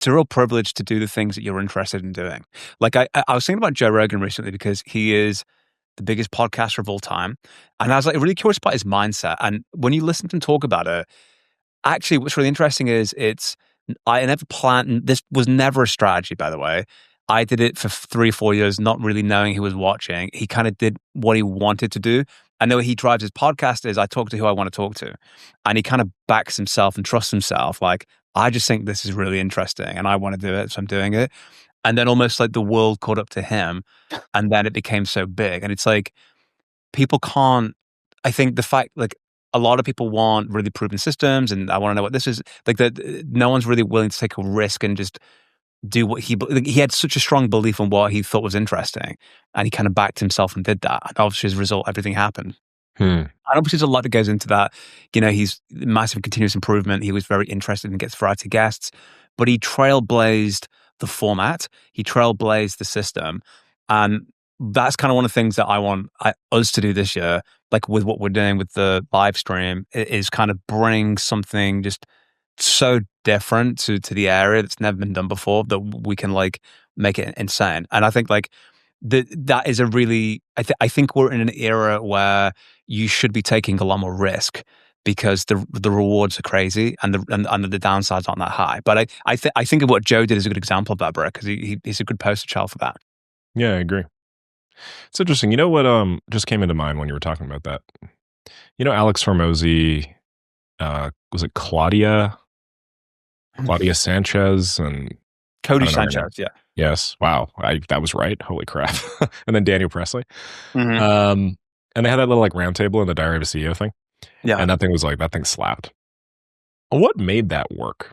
it's a real privilege to do the things that you're interested in doing. Like I was thinking about Joe Rogan recently because he is the biggest podcaster of all time. And I was like really curious about his mindset. And when you listen to him talk about it, actually what's really interesting is I never planned, this was never a strategy, by the way. I did it for 3 or 4 years, not really knowing he was watching. He kind of did what he wanted to do. And the way he drives his podcast is I talk to who I want to talk to. And he kind of backs himself and trusts himself. Like, I just think this is really interesting and I want to do it, so I'm doing it. And then almost like the world caught up to him. And then it became so big. And it's like, people can't, I think the fact, like, a lot of people want really proven systems and I want to know what this is. Like, no one's really willing to take a risk and just do what he had such a strong belief in what he thought was interesting, and he kind of backed himself and did that. And obviously, as a result, everything happened. And obviously, there's a lot that goes into that. You know, he's massive continuous improvement. He was very interested in getting variety of guests, but he trailblazed the format. He trailblazed the system, and that's kind of one of the things that I want us to do this year. Like with what we're doing with the live stream, is kind of bring something just so different to the area that's never been done before that we can like make it insane. And I think like that is a really, I think we're in an era where you should be taking a lot more risk because the rewards are crazy and the downsides aren't that high. But I think of what Joe did is a good example of that, Brett, because he's a good poster child for that. Yeah, I agree. It's interesting. You know what just came into mind when you were talking about that? You know, Alex Hormozy, was it Claudia Sanchez and Cody Sanchez, yeah. Yes. Wow. That was right. Holy crap. And then Daniel Presley. Mm-hmm. And they had that little like round table in the Diary of a CEO thing. Yeah. And that thing slapped. What made that work?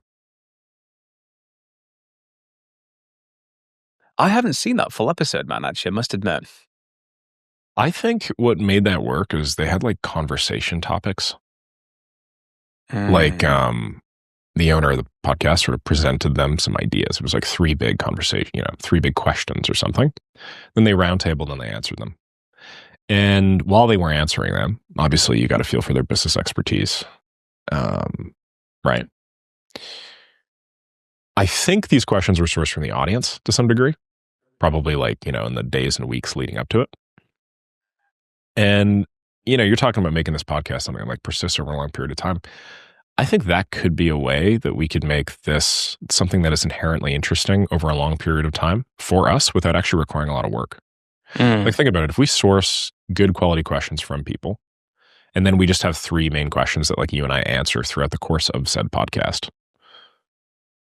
I haven't seen that full episode, man, actually, I must admit. I think what made that work is they had like conversation topics. Like the owner of the podcast sort of presented them some ideas. It was like 3 big conversation, 3 big questions or something. Then they roundtabled and they answered them. And while they were answering them, obviously you got to feel for their business expertise. Right. I think these questions were sourced from the audience to some degree, probably like, in the days and weeks leading up to it. And, you're talking about making this podcast something that like persists over a long period of time. I think that could be a way that we could make this something that is inherently interesting over a long period of time for us without actually requiring a lot of work. Like, think about it. If we source good quality questions from people, and then we just have 3 main questions that like you and I answer throughout the course of said podcast,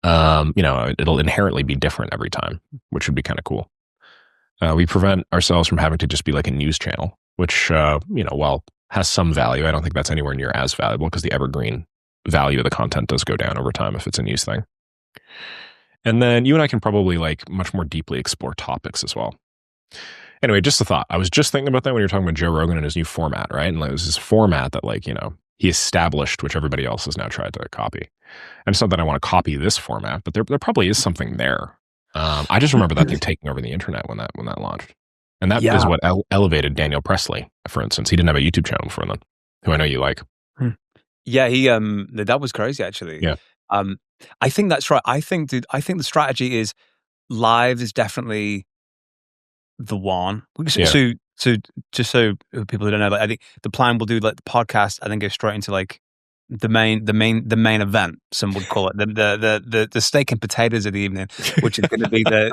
it'll inherently be different every time, which would be kind of cool. We prevent ourselves from having to just be like a news channel, which, while has some value, I don't think that's anywhere near as valuable because the evergreen value of the content does go down over time if it's a news thing. And then you and I can probably like much more deeply explore topics as well. Anyway, just a thought. I was just thinking about that when you were talking about Joe Rogan and his new format, right? And like, it was this format that like, he established, which everybody else has now tried to copy. And it's not that I want to copy this format, but there probably is something there. I just remember that thing taking over the internet when that launched. And that is what elevated Daniel Presley, for instance. He didn't have a YouTube channel before then, who I know you like. Yeah, he that was crazy actually. Yeah. I think that's right. I think the strategy is live is definitely the one. So just so people who don't know, like, I think the plan will do like the podcast and then go straight into like the main event. Some would call it the steak and potatoes of the evening, which is going to be the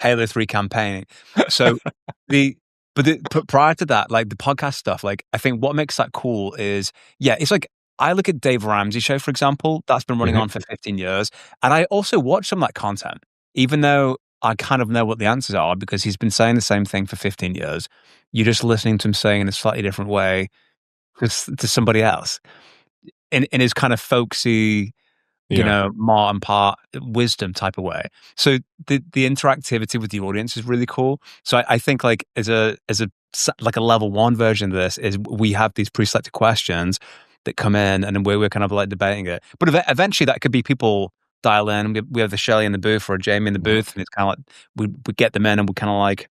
Halo 3 campaign. So but prior to that, like the podcast stuff, like I think what makes that cool is it's like I look at Dave Ramsey's show, for example, that's been running on for 15 years, and I also watch some of that content, even though I kind of know what the answers are because he's been saying the same thing for 15 years. You're just listening to him saying in a slightly different way to somebody else in his kind of folksy, ma and pa wisdom type of way. So the interactivity with the audience is really cool. So I think like as a like a level 1 version of this is we have these pre-selected questions that come in and we're kind of like debating it. But eventually that could be people dial in. We have the Shelley in the booth or Jamie in the booth, and it's kind of like we get them in and we kind of like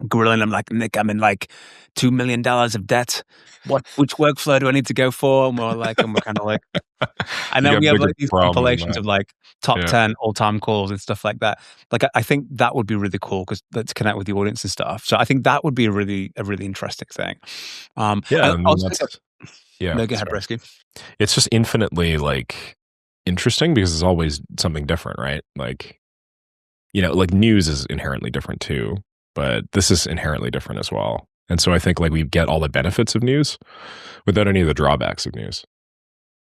grilling them like, Nick, I'm in like $2 million of debt. Which workflow do I need to go for? And we're kind of like, and You then got we have bigger like these problem than compilations that. of like top Yeah. 10 all-time calls and stuff like that. Like I think that would be really cool because let's connect with the audience and stuff. So I think that would be a really interesting thing. Yeah, I I mean also think that's yeah, no, go ahead, sorry. Brisky. It's just infinitely like interesting because it's always something different, right? Like, like news is inherently different too, but this is inherently different as well. And so I think like we get all the benefits of news without any of the drawbacks of news.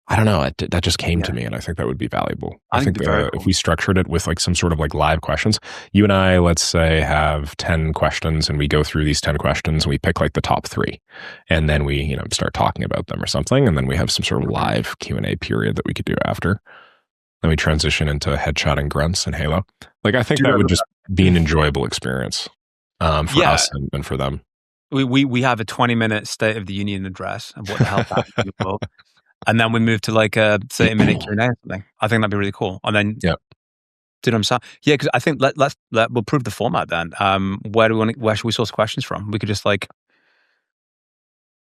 I don't know. That just came to Yeah, me, and I think that would be valuable. I I think think it'd be very if cool. we structured it with like some sort of like live questions, you and I, let's say, have 10 questions, and we go through these 10 questions, and we pick like the top 3, and then we start talking about them or something, and then we have some sort of live Q&A period that we could do after. Then we transition into headshot and grunts and Halo. Like I think Do you that would remember just be an enjoyable experience for Yeah, us and for them. we have a 20-minute State of the Union address of what the hell happened in the world, and then we move to like a 30-minute Q&A or something. I think that'd be really cool. And then Yeah. did I'm sorry. Yeah, because I think we'll prove the format then. Where should we source questions from? We could just like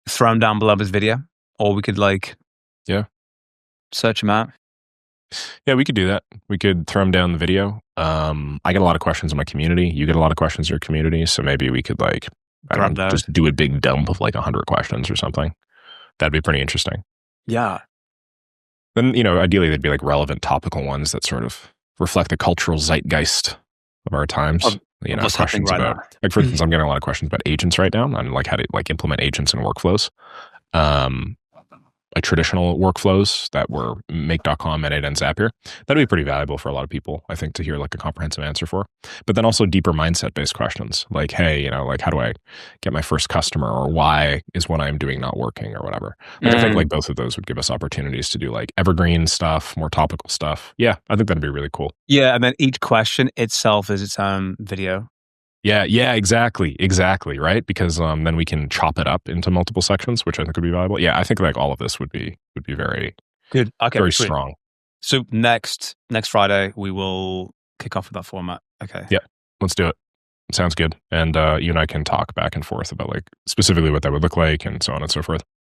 throw them down below this video, or we could like Yeah. search them out. Yeah, we could do that. We could throw them down the video. I get a lot of questions in my community. You get a lot of questions in your community. So maybe we could like, I Grab don't know, those. just do a big dump of like 100 questions or something. That'd be pretty interesting. Yeah. Then, ideally they'd be like relevant topical ones that sort of reflect the cultural zeitgeist of our times. Of what's happening Questions right about, now. like for instance, I'm getting a lot of questions about agents right now and like how to like implement agents and workflows. Like traditional workflows that were make.com, Edit, and Zapier. That'd be pretty valuable for a lot of people, I think, to hear like a comprehensive answer for. But then also deeper mindset based questions like, hey, like how do I get my first customer, or why is what I'm doing not working, or whatever. Like I think like both of those would give us opportunities to do like evergreen stuff, more topical stuff. Yeah, I think that'd be really cool. Yeah, and then each question itself is its own video. Yeah, exactly, right? Because then we can chop it up into multiple sections, which I think would be valuable. Yeah, I think like all of this would be very Good. Okay, very sweet. strong. So next Friday we will kick off with that format. Okay. Yeah, let's do it. Sounds good. And you and I can talk back and forth about like specifically what that would look like and so on and so forth.